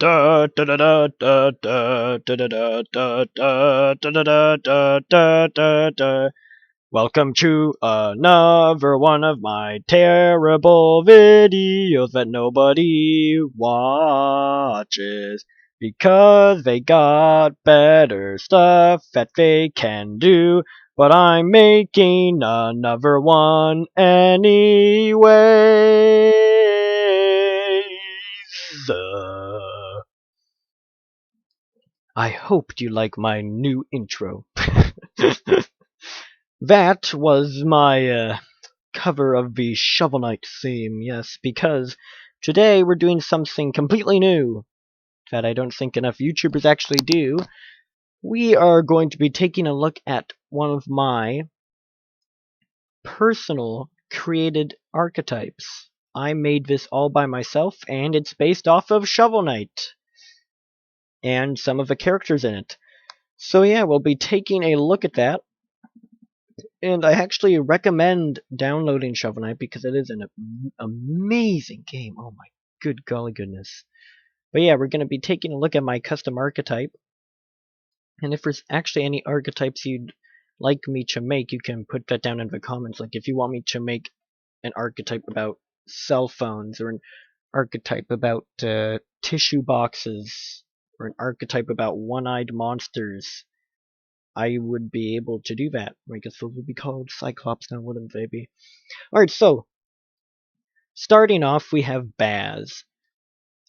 Da da da da da da da da da da da da da da da da. Welcome to another one of my terrible videos that nobody watches because they got better stuff that they can do. But I'm making another one anyways. I hoped you like my new intro. That was my cover of the Shovel Knight theme, yes, because today we're doing something completely new that I don't think enough YouTubers actually do. We are going to be taking a look at one of my personal created archetypes. I made this all by myself, and it's based off of Shovel Knight and some of the characters in it. So yeah, we'll be taking a look at that. And I actually recommend downloading Shovel Knight because it is an amazing game. Oh my good golly goodness. But yeah, we're going to be taking a look at my custom archetype. And if there's actually any archetypes you'd like me to make, you can put that down in the comments. Like if you want me to make an archetype about cell phones, or an archetype about tissue boxes, or an archetype about one-eyed monsters, I would be able to do that. I guess those would be called Cyclops now, wouldn't they be? Alright, so, starting off we have Baz.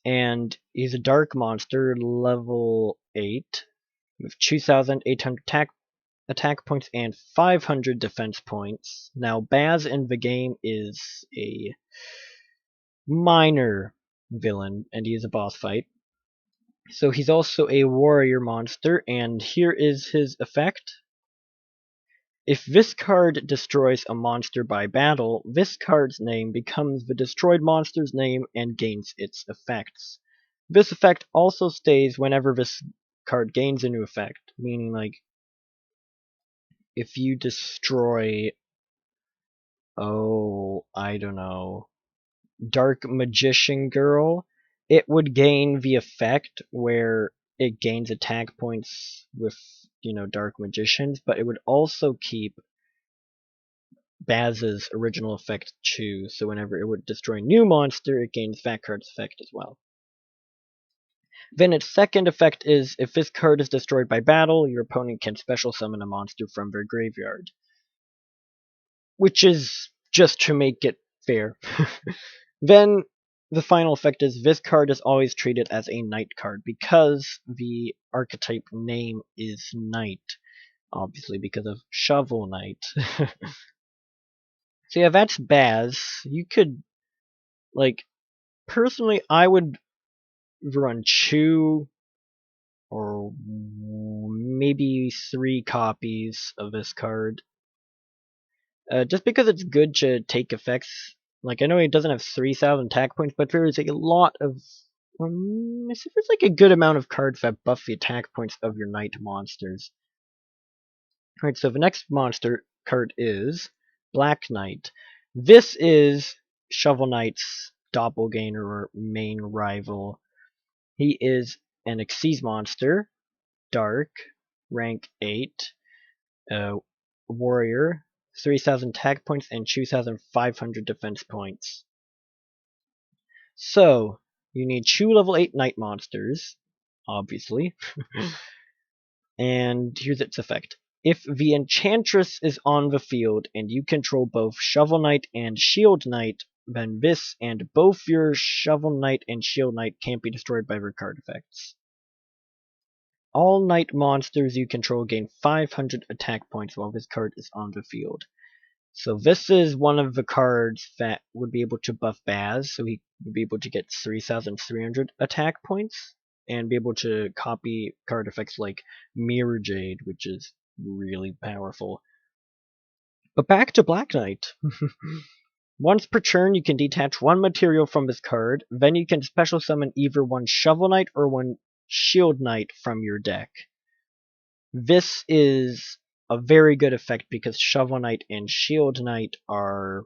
And he's a dark monster, level 8, with 2,800 attack points and 500 defense points. Now, Baz in the game is a minor villain, and he is a boss fight. So he's also a warrior monster, and here is his effect. If this card destroys a monster by battle, this card's name becomes the destroyed monster's name and gains its effects. This effect also stays whenever this card gains a new effect, meaning like if you destroy, I don't know, Dark Magician Girl, it would gain the effect where it gains attack points with, Dark Magicians, but it would also keep Baz's original effect too, so whenever it would destroy a new monster, it gains that card's effect as well. Then its second effect is, if this card is destroyed by battle, your opponent can special summon a monster from their graveyard. Which is just to make it fair. Then the final effect is, this card is always treated as a knight card, because the archetype name is knight. Obviously because of Shovel Knight. So yeah, that's Baz. You could, personally, I would run 2 or maybe 3 copies of this card. Just because it's good to take effects. Like, I know he doesn't have 3,000 attack points, but there is a lot of... there's a good amount of cards that buff the attack points of your knight monsters. Alright, so the next monster card is Black Knight. This is Shovel Knight's doppelganger or main rival. He is an Xyz monster, dark, rank 8, warrior, 3,000 attack points and 2,500 defense points. So, you need 2 level 8 knight monsters, obviously. And here's its effect. If the Enchantress is on the field and you control both Shovel Knight and Shield Knight, then this and both your Shovel Knight and Shield Knight can't be destroyed by their card effects. All knight monsters you control gain 500 attack points while this card is on the field. So this is one of the cards that would be able to buff Baz, so he would be able to get 3,300 attack points, and be able to copy card effects like Mirror Jade, which is really powerful. But back to Black Knight. Once per turn, you can detach 1 material from this card, then you can special summon either 1 Shovel Knight or 1 Shield Knight from your deck. This is a very good effect because Shovel Knight and Shield Knight are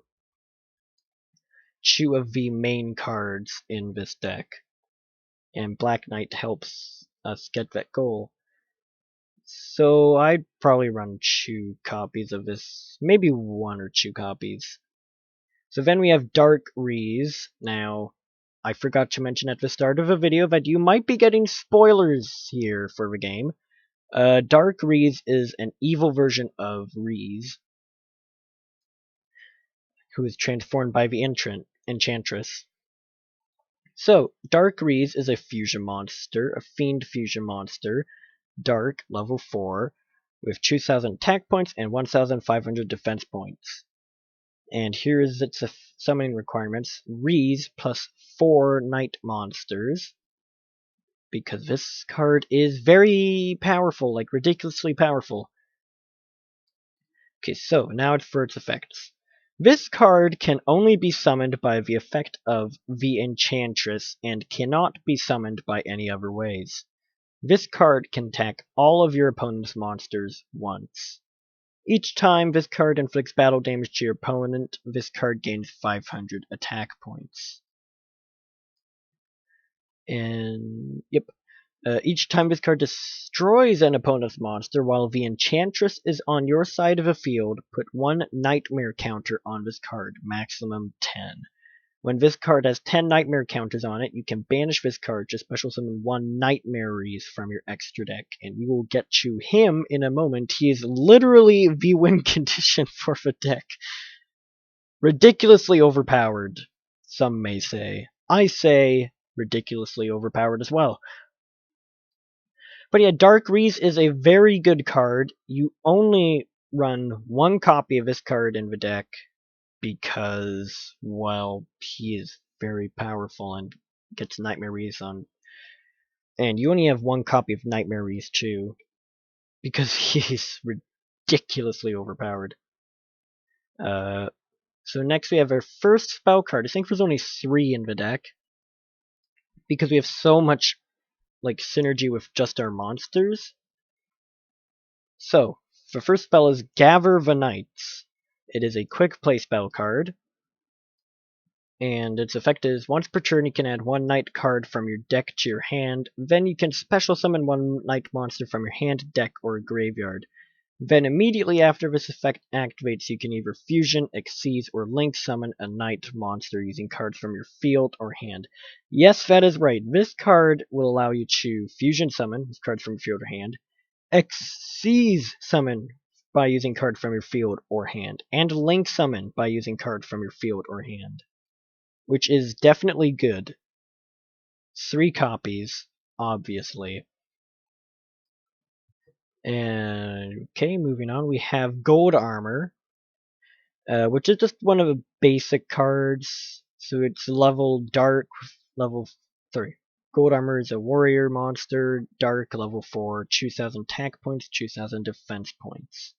2 of the main cards in this deck. and Black Knight helps us get that goal. So I'd probably run 2 copies of this, maybe 1 or 2 copies. So then we have Dark REIZE. Now, I forgot to mention at the start of the video that you might be getting spoilers here for the game. Dark REIZE is an evil version of REIZE, who is transformed by the Enchantress. So, Dark REIZE is a fusion monster, a fiend fusion monster, Dark, level 4, with 2,000 attack points and 1,500 defense points. And here is its summoning requirements. REIZE plus 4 night monsters, because this card is very powerful, like ridiculously powerful. Okay, so now it's for its effects. This card can only be summoned by the effect of the Enchantress and cannot be summoned by any other ways. This card can attack all of your opponent's monsters once. Each time this card inflicts battle damage to your opponent, this card gains 500 attack points. And each time this card destroys an opponent's monster while the Enchantress is on your side of the field, put 1 nightmare counter on this card, maximum 10. When this card has 10 nightmare counters on it, you can banish this card to special summon 1 Nightmare REIZE from your extra deck, and we will get to him in a moment. He is literally the win condition for the deck. Ridiculously overpowered, some may say. I say ridiculously overpowered as well. But yeah, Dark REIZE is a very good card. You only run 1 copy of this card in the deck, because, well, he is very powerful and gets Nightmare REIZE on. And you only have 1 copy of Nightmare REIZE too, because he's ridiculously overpowered. So next we have our first spell card. I think there's only 3 in the deck, because we have so much like synergy with just our monsters. So, the first spell is Gather the Knights. It is a quick play spell card, and its effect is once per turn you can add 1 knight card from your deck to your hand, then you can special summon 1 knight monster from your hand, deck, or graveyard. Then immediately after this effect activates, you can either fusion, exceed, or link summon a knight monster using cards from your field or hand. Yes, that is right. This card will allow you to fusion summon cards from your field or hand, exceed summon by using card from your field or hand, and link summon by using card from your field or hand, which is definitely good. 3 copies, obviously. And okay, moving on, we have Gold Armor, which is just one of the basic cards. So it's level dark, level 3. Gold Armor is a warrior monster, dark, level 4, 2,000 attack points, 2,000 defense points.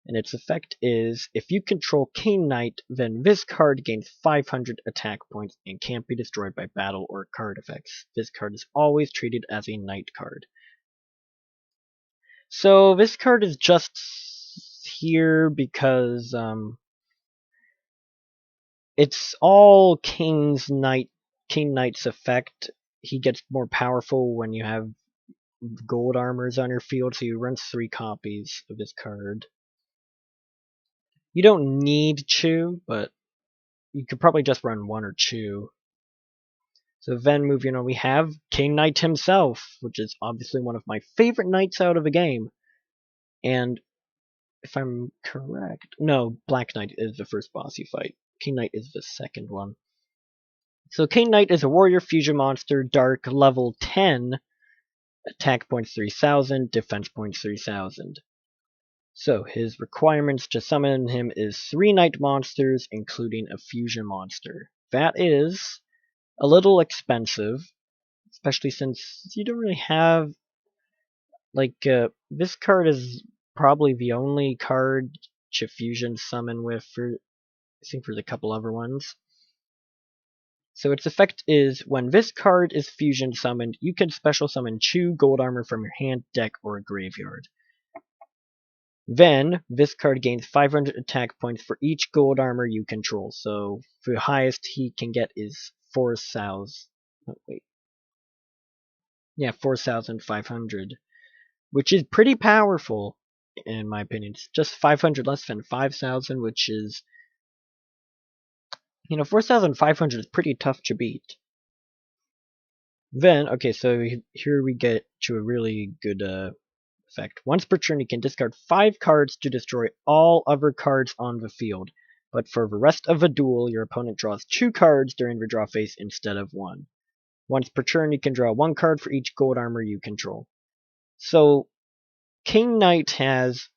And its effect is, if you control King Knight, then this card gains 500 attack points and can't be destroyed by battle or card effects. This card is always treated as a knight card. So this card is just here because it's all King Knight's effect. He gets more powerful when you have gold armors on your field, so you run 3 copies of this card. You don't need 2, but you could probably just run 1 or 2. So then moving on, we have King Knight himself, which is obviously one of my favorite knights out of the game. And if I'm correct, no, Black Knight is the first boss you fight. King Knight is the second one. So King Knight is a warrior fusion monster, dark, level 10, attack points 3,000, defense points 3,000. So his requirements to summon him is 3 knight monsters, including a fusion monster. That is a little expensive, especially since you don't really have, like, this card is probably the only card to fusion summon with, for, I think there's a couple other ones. So its effect is, when this card is fusion summoned, you can special summon 2 gold armor from your hand, deck, or graveyard. Then, this card gains 500 attack points for each gold armor you control. So, the highest he can get is 4,000. Oh, wait. Yeah, 4,500, which is pretty powerful in my opinion. It's just 500 less than 5,000, which is, 4,500 is pretty tough to beat. Then, okay, so here we get to a really good effect. Once per turn, you can discard 5 cards to destroy all other cards on the field. But for the rest of the duel, your opponent draws 2 cards during the draw phase instead of 1. Once per turn, you can draw 1 card for each gold armor you control. So, King Knight has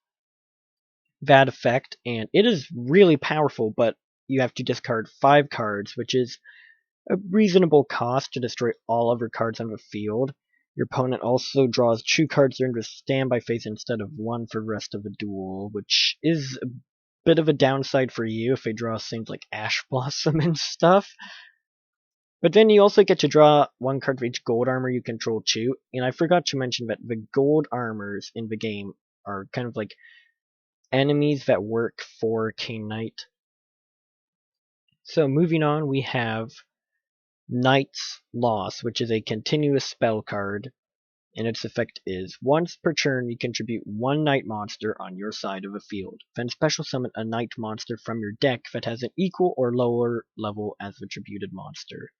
that effect, and it is really powerful, but you have to discard 5 cards, which is a reasonable cost to destroy all other cards on the field. Your opponent also draws 2 cards during the standby phase instead of 1 for the rest of the duel, which is a bit of a downside for you if they draw things like Ash Blossom and stuff. But then you also get to draw 1 card for each gold armor you control too, and I forgot to mention that the gold armors in the game are kind of like enemies that work for King Knight. So moving on, we have Knight's Loss, which is a continuous spell card, and its effect is, once per turn you contribute 1 Knight monster on your side of the field. Then special summon a Knight monster from your deck that has an equal or lower level as the tributed monster.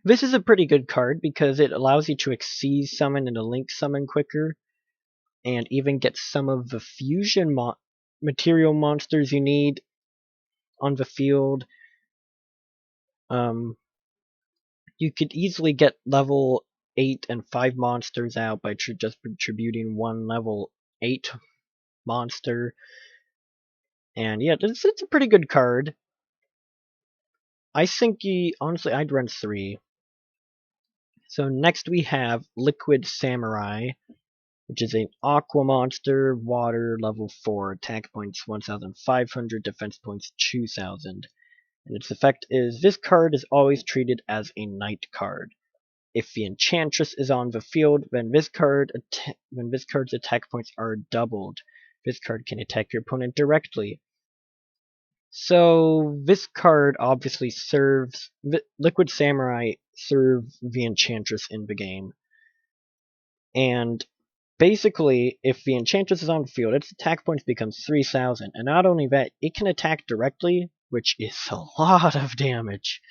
This is a pretty good card because it allows you to Xyz summon and a Link summon quicker, and even get some of the fusion material monsters you need on the field. You could easily get level 8 and 5 monsters out by just contributing 1 level 8 monster. And yeah, it's a pretty good card. I think honestly, I'd run 3. So next we have Liquid Samurai, which is an aqua monster, water, level 4, attack points 1,500, defense points 2,000. And its effect is, this card is always treated as a Knight card. If the Enchantress is on the field, then this card's attack points are doubled. This card can attack your opponent directly. So this card obviously serves Liquid Samurai serves the Enchantress in the game. And basically, if the Enchantress is on the field, its attack points becomes 3,000, and not only that, it can attack directly, which is a lot of damage.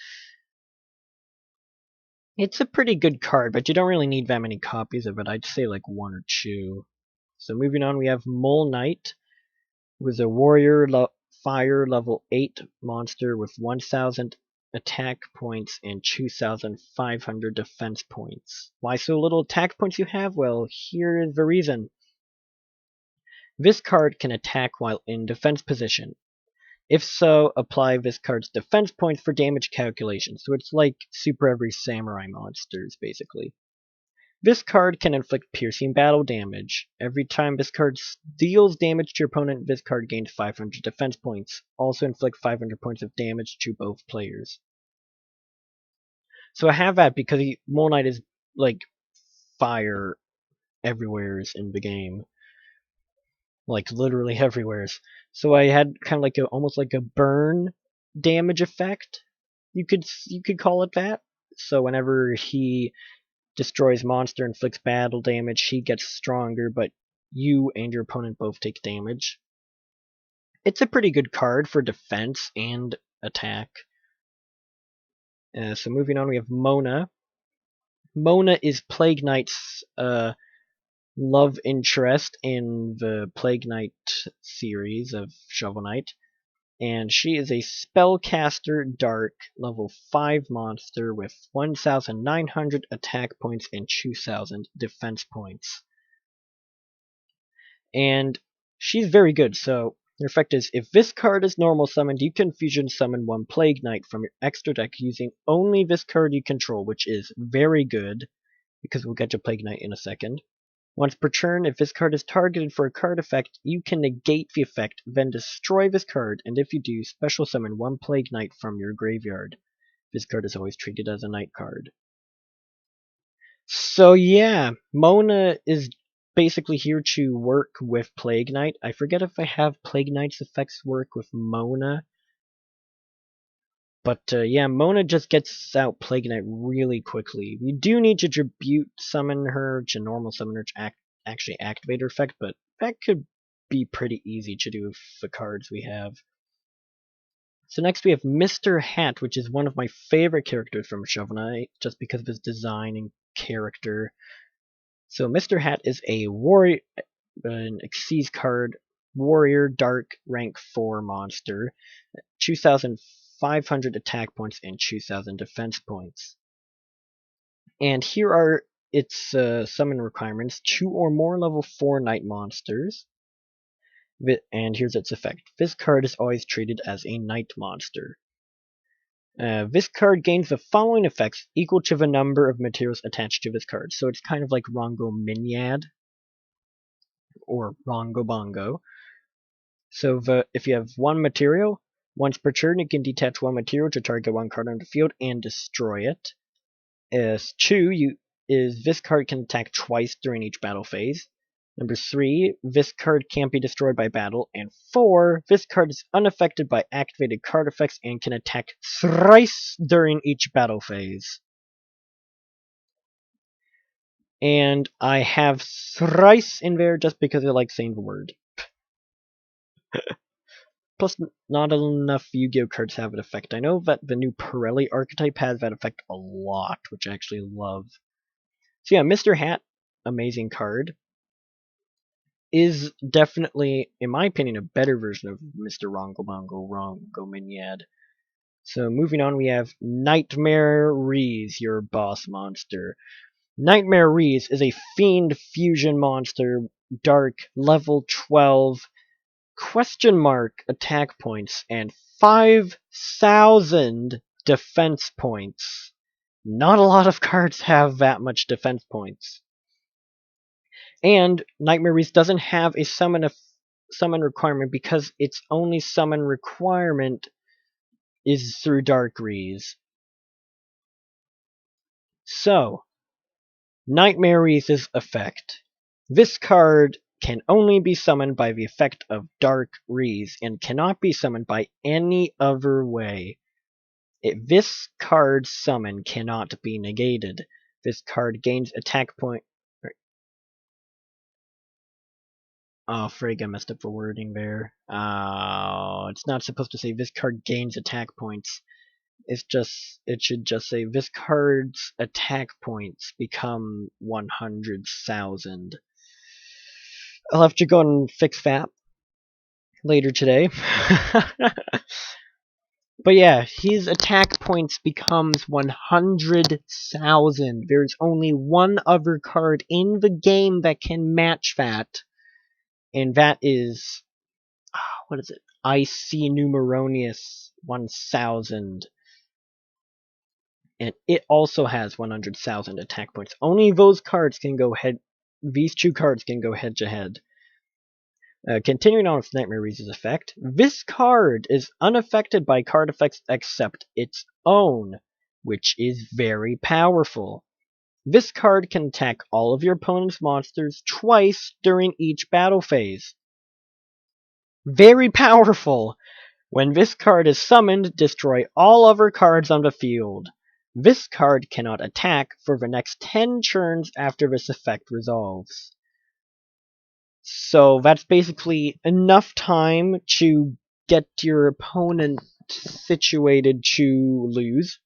It's a pretty good card, but you don't really need that many copies of it. I'd say like 1 or 2. So moving on, we have Mole Knight, who is a warrior fire level 8 monster with 1,000 attack points and 2,500 defense points. Why so little attack points you have? Well, here is the reason. This card can attack while in defense position. If so, apply this card's defense points for damage calculations. So it's like Super Every Samurai monsters, basically. This card can inflict piercing battle damage. Every time this card deals damage to your opponent, this card gains 500 defense points. Also inflict 500 points of damage to both players. So I have that because Mole Knight is like fire everywhere in the game. Like literally everywhere. So I had kind of like almost like a burn damage effect. You could call it that. So whenever he destroys monster, inflicts battle damage, he gets stronger, but you and your opponent both take damage. It's a pretty good card for defense and attack. So moving on, we have Mona. Mona is Plague Knight's love interest in the Plague Knight series of Shovel Knight. And she is a Spellcaster Dark level 5 monster with 1,900 attack points and 2,000 defense points. And she's very good, so her effect is, if this card is normal summoned, you can fusion summon 1 Plague Knight from your extra deck using only this card you control, which is very good, because we'll get to Plague Knight in a second. Once per turn, if this card is targeted for a card effect, you can negate the effect, then destroy this card, and if you do, special summon 1 Plague Knight from your graveyard. This card is always treated as a Knight card. So yeah, Mona is basically here to work with Plague Knight. I forget if I have Plague Knight's effects work with Mona, But yeah, Mona just gets out Plague Knight really quickly. We do need to tribute summon her to normal summon her to actually activate her effect, but that could be pretty easy to do with the cards we have. So next we have Mr. Hat, which is one of my favorite characters from Shovel Knight, just because of his design and character. So Mr. Hat is a warrior, an Xyz card, warrior, dark, rank 4 monster, 2,500 attack points and 2,000 defense points. And here are its summon requirements: 2 or more level 4 Knight monsters. And here's its effect. This card is always treated as a Knight monster. This card gains the following effects equal to the number of materials attached to this card. So it's kind of like Rongo Minyad or Rongo Bongo. So if you have one material, once per turn you can detach one material to target one card on the field and destroy it. As 2 is this card can attack twice during each battle phase. Number 3, this card can't be destroyed by battle. And 4, this card is unaffected by activated card effects and can attack thrice during each battle phase. And I have thrice in there just because I like saying the word. Plus, not enough Yu-Gi-Oh cards have an effect. I know that the new Pirelli archetype has that effect a lot, which I actually love. So yeah, Mr. Hat, amazing card, is definitely, in my opinion, a better version of Mr. Rongo Bongo Rongo Minyad. So moving on, we have Nightmare REIZE, your boss monster. Nightmare REIZE is a fiend fusion monster, dark, level 12, question mark attack points, and 5,000 defense points. Not a lot of cards have that much defense points. And Nightmare REIZE doesn't have a summon requirement because its only summon requirement is through Dark REIZE. So, Nightmare REIZE's effect. This card can only be summoned by the effect of Dark REIZE and cannot be summoned by any other way. This card's summon cannot be negated. This card gains attack point. Oh, frig, I messed up the wording there. It's not supposed to say this card gains attack points. It should just say this card's attack points become 100,000. I'll have to go and fix that later today. But yeah, his attack points becomes 100,000. There's only one other card in the game that can match that. And that is, what is it? IC Numeronius 1000. And it also has 100,000 attack points. Only those cards can go head. These 2 cards can go head to head. Continuing on with Nightmare REIZE's effect, this card is unaffected by card effects except its own, which is very powerful. This card can attack all of your opponent's monsters twice during each battle phase. Very powerful! When this card is summoned, destroy all other cards on the field. This card cannot attack for the next 10 turns after this effect resolves. So that's basically enough time to get your opponent situated to lose.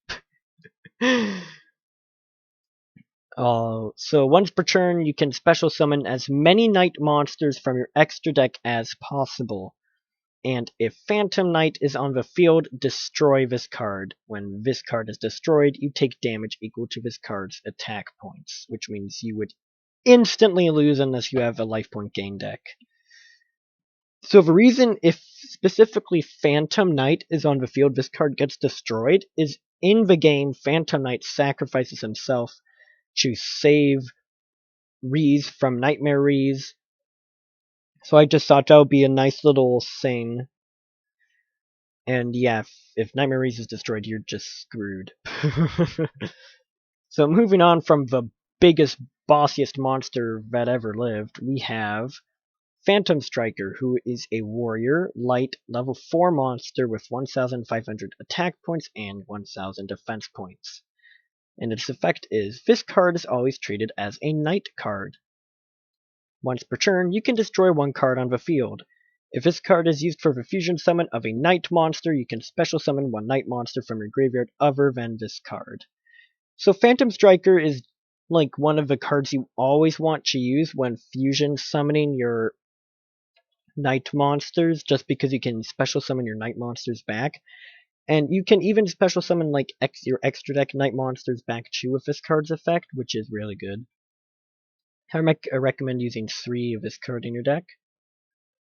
So once per turn, you can special summon as many Knight monsters from your extra deck as possible. And if Phantom Knight is on the field, destroy this card. When this card is destroyed, you take damage equal to this card's attack points, which means you would instantly lose unless you have a life point gain deck. So the reason if specifically Phantom Knight is on the field, this card gets destroyed, is in the game, Phantom Knight sacrifices himself to save REIZE from Nightmare REIZE. So I just thought that would be a nice little thing. And yeah, if Nightmare REIZE is destroyed, you're just screwed. So moving on from the biggest, bossiest monster that ever lived, we have Phantom Striker, who is a warrior, light, level 4 monster with 1,500 attack points and 1,000 defense points. And its effect is, this card is always treated as a knight card. Once per turn, you can destroy one card on the field. If this card is used for the fusion summon of a knight monster, you can special summon one knight monster from your graveyard other than this card. So Phantom Striker is like one of the cards you always want to use when fusion summoning your knight monsters, just because you can special summon your knight monsters back. And you can even special summon like your extra deck knight monsters back too with this card's effect, which is really good. I recommend using 3 of this card in your deck.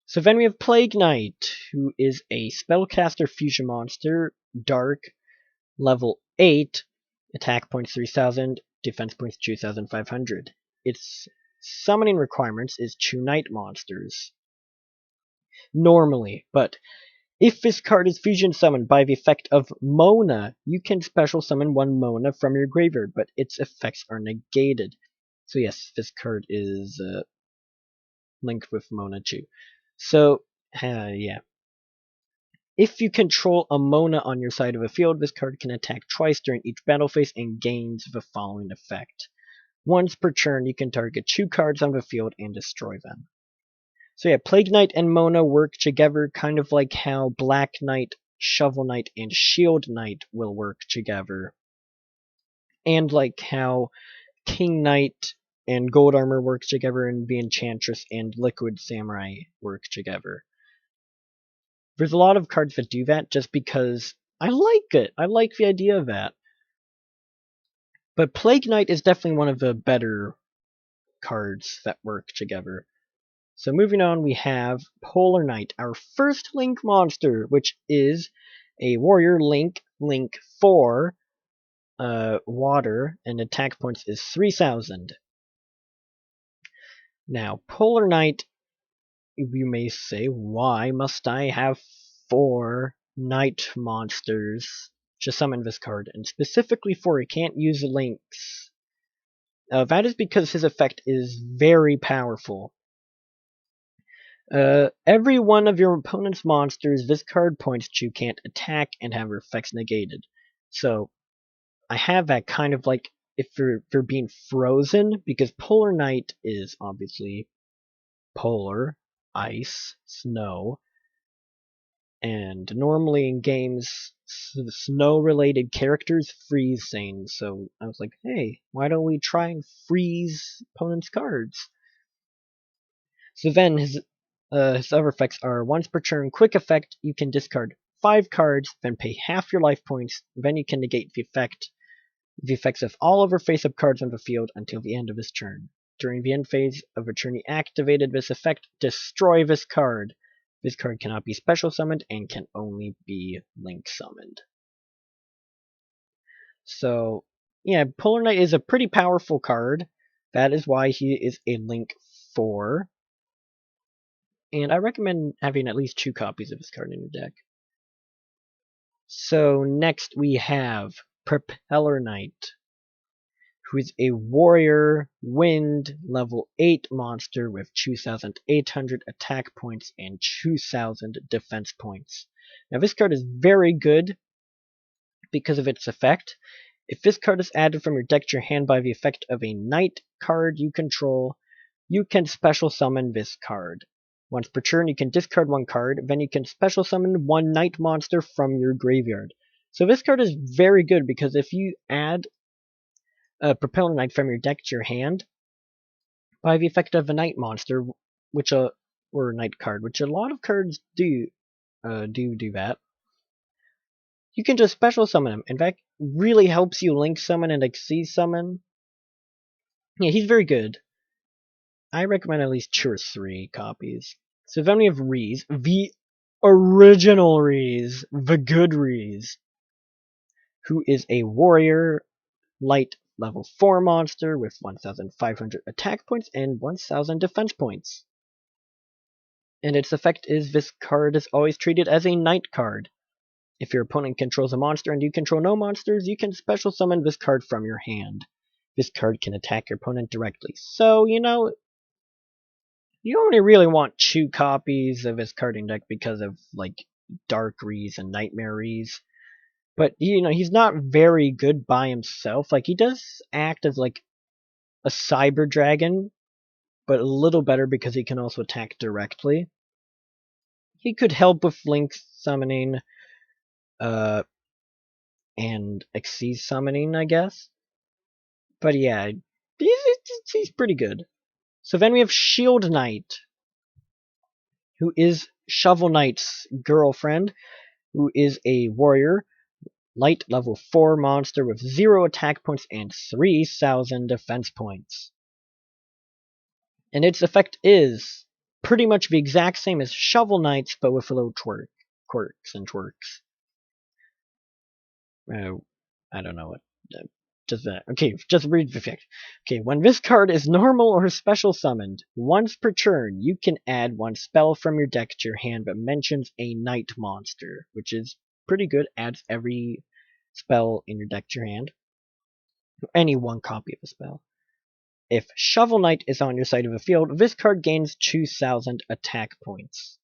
So then we have Plague Knight, who is a spellcaster fusion monster, dark, level 8, attack points 3,000, defense points 2,500. Its summoning requirements is 2 knight monsters. Normally, but if this card is fusion summoned by the effect of Mona, you can special summon one Mona from your graveyard, but its effects are negated. So yes, this card is linked with Mona too. So, yeah. If you control a Mona on your side of a field, this card can attack twice during each battle phase and gains the following effect. Once per turn, you can target 2 cards on the field and destroy them. So yeah, Plague Knight and Mona work together, kind of like how Black Knight, Shovel Knight, and Shield Knight will work together. And like how King Knight and Gold Armor work together, and the Enchantress and Liquid Samurai work together. There's a lot of cards that do that just because I like it. I like the idea of that. But Plague Knight is definitely one of the better cards that work together. So moving on, we have Polar Knight, our first Link monster, which is a warrior Link 4, water, and attack points is 3,000. Now, Polar Knight, you may say, why must I have 4 Knight monsters to summon this card, and specifically 4, it can't use links? That is because his effect is very powerful. Every one of your opponent's monsters this card points to can't attack and have their effects negated. So, I have that kind of like if they're being frozen, because Polar Knight is obviously polar, ice, snow, and normally in games, snow-related characters freeze things, so I was like, hey, why don't we try and freeze opponent's cards? So then his other effects are, once per turn, quick effect, you can discard 5 cards, then pay half your life points, then you can negate the effects of all other face-up cards on the field until the end of his turn. During the end phase of a turn he activated this effect, destroy this card. This card cannot be special summoned and can only be link summoned. So, yeah, Polar Knight is a pretty powerful card. That is why he is a Link 4. And I recommend having at least 2 copies of this card in your deck. So next we have Propeller Knight, who is a warrior wind level 8 monster with 2,800 attack points and 2,000 defense points. Now this card is very good because of its effect. If this card is added from your deck to your hand by the effect of a knight card you control, you can special summon this card. Once per turn, you can discard 1 card, then you can special summon 1 knight monster from your graveyard. So this card is very good because if you add a Propeller Knight from your deck to your hand, by the effect of a knight monster, or a knight card, which a lot of cards do that, you can just special summon him. In fact, really helps you link summon and exceed summon. Yeah, he's very good. I recommend at least 2 or 3 copies. So then we have REIZE, the original REIZE, the good REIZE, who is a warrior, light, level 4 monster with 1,500 attack points and 1,000 defense points. And its effect is this card is always treated as a knight card. If your opponent controls a monster and you control no monsters, you can special summon this card from your hand. This card can attack your opponent directly. So, you know, You only really want 2 copies of his carding deck because of, like, Dark REIZE and Nightmare REIZE. But, he's not very good by himself. Like, he does act as, like, a Cyber Dragon, but a little better because he can also attack directly. He could help with Link summoning, and Xyz summoning, I guess. But yeah, he's pretty good. So then we have Shield Knight, who is Shovel Knight's girlfriend, who is a warrior, light level 4 monster with 0 attack points and 3,000 defense points. And its effect is pretty much the exact same as Shovel Knight's, but with a little quirks and twerks. I don't know what. Just that. Okay, just read the effect. Okay, when this card is normal or special summoned, once per turn, you can add 1 spell from your deck to your hand that mentions a knight monster, which is pretty good. Adds every spell in your deck to your hand. Any 1 copy of a spell. If Shovel Knight is on your side of the field, this card gains 2,000 attack points.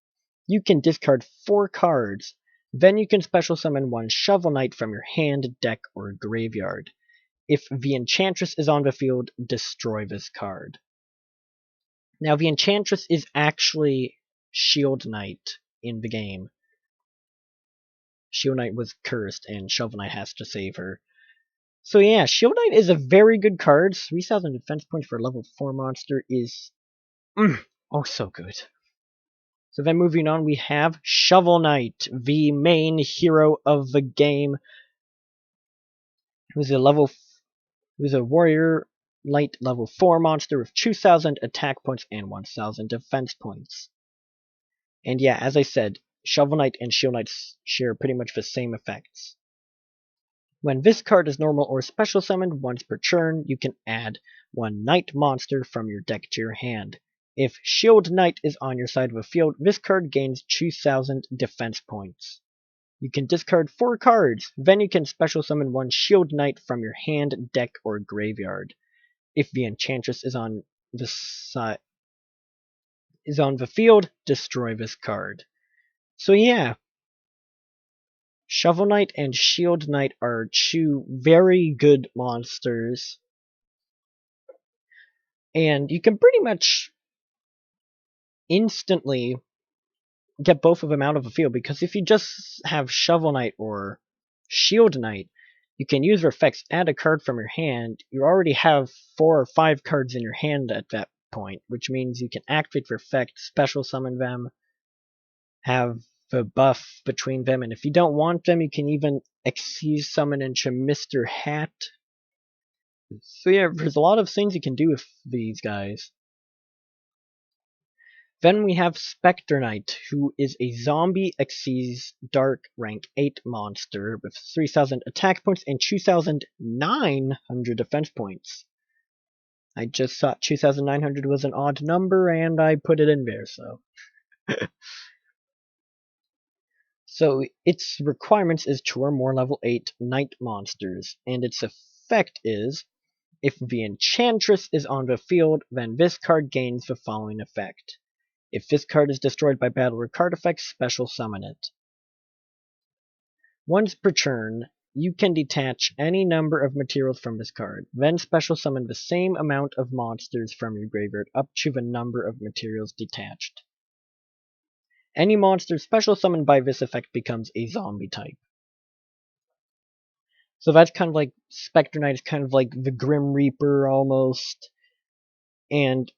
You can discard 4 cards. Then you can special summon 1 Shovel Knight from your hand, deck, or graveyard. If the Enchantress is on the field, destroy this card. Now, the Enchantress is actually Shield Knight in the game. Shield Knight was cursed, and Shovel Knight has to save her. So yeah, Shield Knight is a very good card. 3,000 defense points for a level 4 monster is oh so good. So then moving on, we have Shovel Knight, the main hero of the game, who's a warrior light level 4 monster with 2,000 attack points and 1,000 defense points. And yeah, as I said, Shovel Knight and Shield Knight share pretty much the same effects. When this card is normal or special summoned once per turn, you can add 1 Knight monster from your deck to your hand. If Shield Knight is on your side of the field, this card gains 2,000 defense points. You can discard 4 cards, then you can special summon 1 Shield Knight from your hand, deck, or graveyard. If the Enchantress is on the field, destroy this card. So yeah, Shovel Knight and Shield Knight are 2 very good monsters. And you can pretty much instantly get both of them out of the field, because if you just have Shovel Knight or Shield Knight, you can use their effects, add a card from your hand. You already have 4 or 5 cards in your hand at that point, which means you can activate their effect, special summon them, have the buff between them, and if you don't want them, you can even Xyz summon into Mr. Hat. So yeah, there's a lot of things you can do with these guys. Then we have Spectre Knight, who is a zombie Xyz Dark rank 8 monster with 3,000 attack points and 2,900 defense points. I just thought 2,900 was an odd number, and I put it in there, so. So its requirements is 2 or more level 8 Knight monsters, and its effect is, if the Enchantress is on the field, then this card gains the following effect. If this card is destroyed by battle or card effects, special summon it. Once per turn, you can detach any number of materials from this card, then special summon the same amount of monsters from your graveyard up to the number of materials detached. Any monster special summoned by this effect becomes a zombie type. So that's kind of like Spectre Knight is kind of like the Grim Reaper almost, and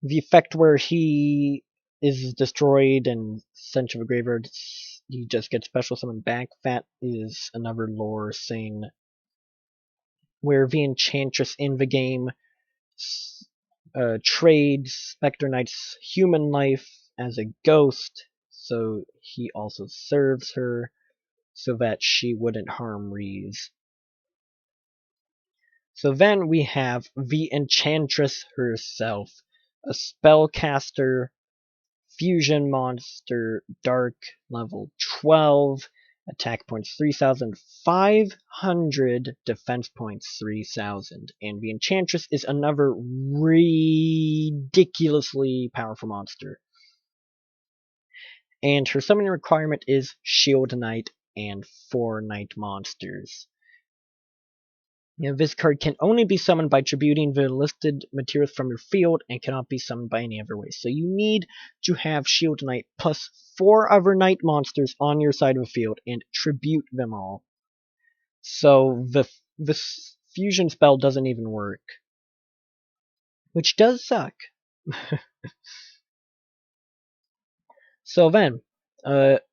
the effect where he is destroyed and sent to the graveyard, he just gets special summoned back. That is another lore thing where the Enchantress in the game trades Spectre Knight's human life as a ghost, so he also serves her so that she wouldn't harm REIZE. So then we have the Enchantress herself, a spellcaster, fusion monster, dark, level 12, Attack points 3,500, defense points 3,000. And the Enchantress is another ridiculously powerful monster. And her summoning requirement is Shield Knight and 4 Knight monsters. This card can only be summoned by tributing the listed materials from your field and cannot be summoned by any other way. So you need to have Shield Knight plus 4 other Knight monsters on your side of the field and tribute them all. So the fusion spell doesn't even work. Which does suck. So then,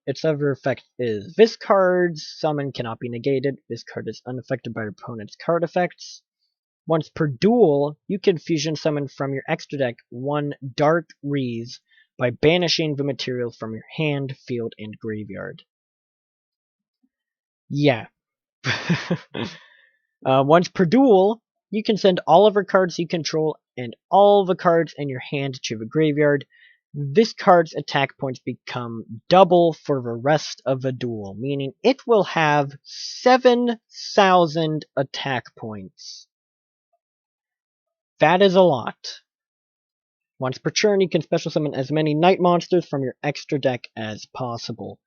its other effect is this card's summon cannot be negated. This card is unaffected by your opponent's card effects. Once per duel, you can fusion summon from your extra deck 1 Dark REIZE by banishing the materials from your hand, field, and graveyard. Yeah. Once per duel, you can send all of the cards you control and all the cards in your hand to the graveyard. This card's attack points become double for the rest of the duel, meaning it will have 7,000 attack points. That is a lot. Once per turn, you can special summon as many Knight monsters from your extra deck as possible.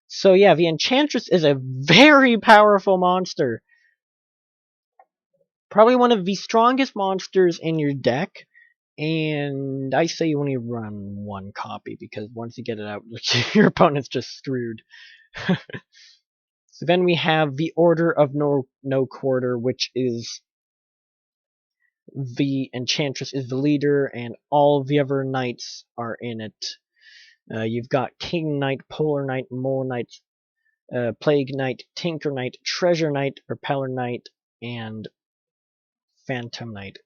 So yeah, the Enchantress is a very powerful monster. Probably one of the strongest monsters in your deck. And I say you only run 1 copy, because once you get it out, your opponent's just screwed. So then we have the Order of No Quarter, which is the Enchantress is the leader, and all the other knights are in it. You've got King Knight, Polar Knight, Mole Knight, Plague Knight, Tinker Knight, Treasure Knight, Propeller Knight, and Phantom Knight.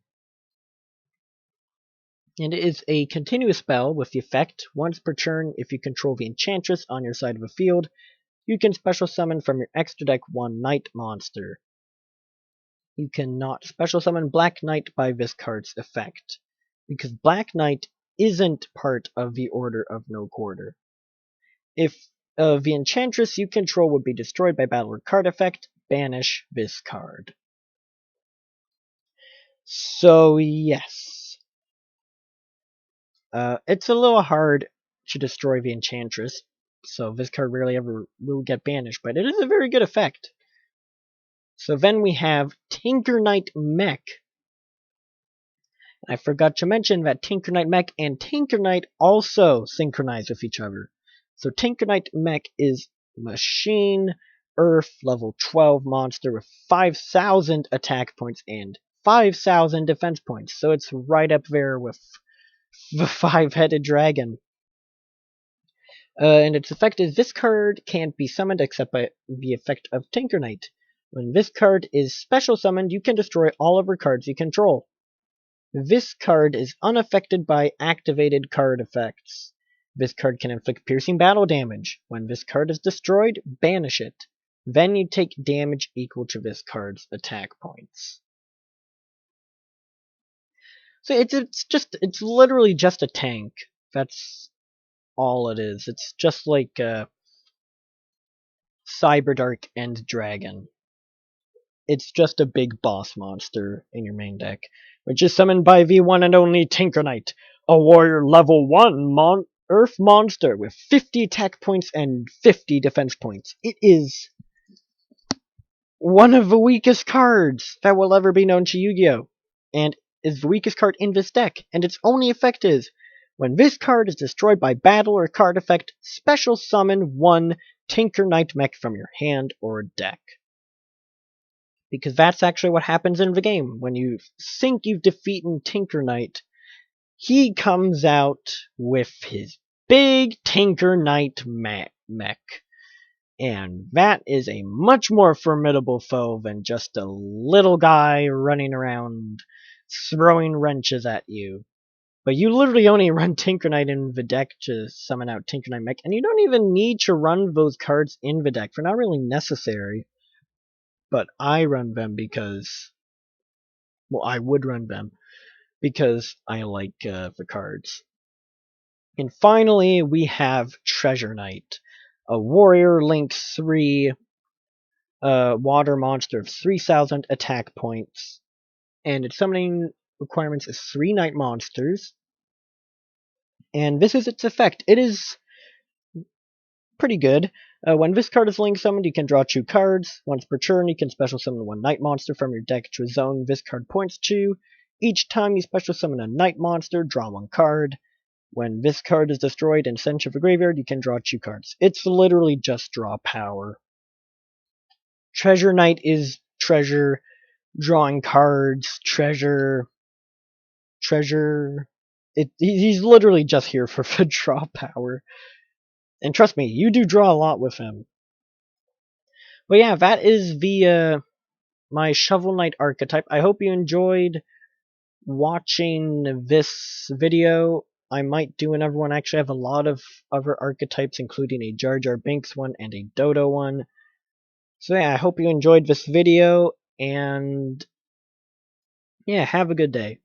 And it is a continuous spell with the effect, once per turn, if you control the Enchantress on your side of the field, you can special summon from your extra deck 1 Knight monster. You cannot special summon Black Knight by this card's effect, because Black Knight isn't part of the Order of No Quarter. If the Enchantress you control would be destroyed by battle or card effect, banish this card. So yes, it's a little hard to destroy the Enchantress, so this card rarely ever will get banished, but it is a very good effect. So then we have Tinker Knight MECH. I forgot to mention that Tinker Knight MECH and Tinker Knight also synchronize with each other. So Tinker Knight MECH is Machine Earth level 12 monster with 5,000 attack points and 5,000 defense points. So it's right up there with the 5-headed dragon. And its effect is this card can't be summoned except by the effect of Tinker Knight. When this card is special summoned, you can destroy all of your cards you control. This card is unaffected by activated card effects. This card can inflict piercing battle damage. When this card is destroyed, banish it. Then you take damage equal to this card's attack points. So it's literally just a tank. That's all it is. It's just like Cyberdark End Dragon. It's just a big boss monster in your main deck, which is summoned by the one and only Tinker Knight, a warrior level 1 Earth monster with 50 attack points and 50 defense points. It is one of the weakest cards that will ever be known to Yu-Gi-Oh! And is the weakest card in this deck, and its only effect is, when this card is destroyed by battle or card effect, special summon 1 Tinker Knight MECH from your hand or deck. Because that's actually what happens in the game. When you think you've defeated Tinker Knight, he comes out with his big Tinker Knight MECH. And that is a much more formidable foe than just a little guy running around throwing wrenches at you. But you literally only run Tinker Knight in the deck to summon out Tinker Knight MECH, and you don't even need to run those cards in the deck. They're not really necessary. But I run them because, well, I would run them because I like the cards. And finally, we have Treasure Knight. a warrior link 3 water monster of 3,000 attack points, and its summoning requirements is 3 night monsters. And this is its effect. It is pretty good. When this card is link summoned, you can draw 2 cards. Once per turn, you can special summon 1 night monster from your deck to a zone this card points to. Each time you special summon a night monster, draw 1 card. When this card is destroyed and sent to the graveyard, you can draw 2 cards. It's literally just draw power. Treasure Knight is treasure, drawing cards, treasure. He's literally just here for the draw power. And trust me, you do draw a lot with him. But yeah, that is the my Shovel Knight archetype. I hope you enjoyed watching this video. I might do another one. Actually, I have a lot of other archetypes, including a Jar Jar Binks one and a Dodo one. So yeah, I hope you enjoyed this video, and yeah, have a good day.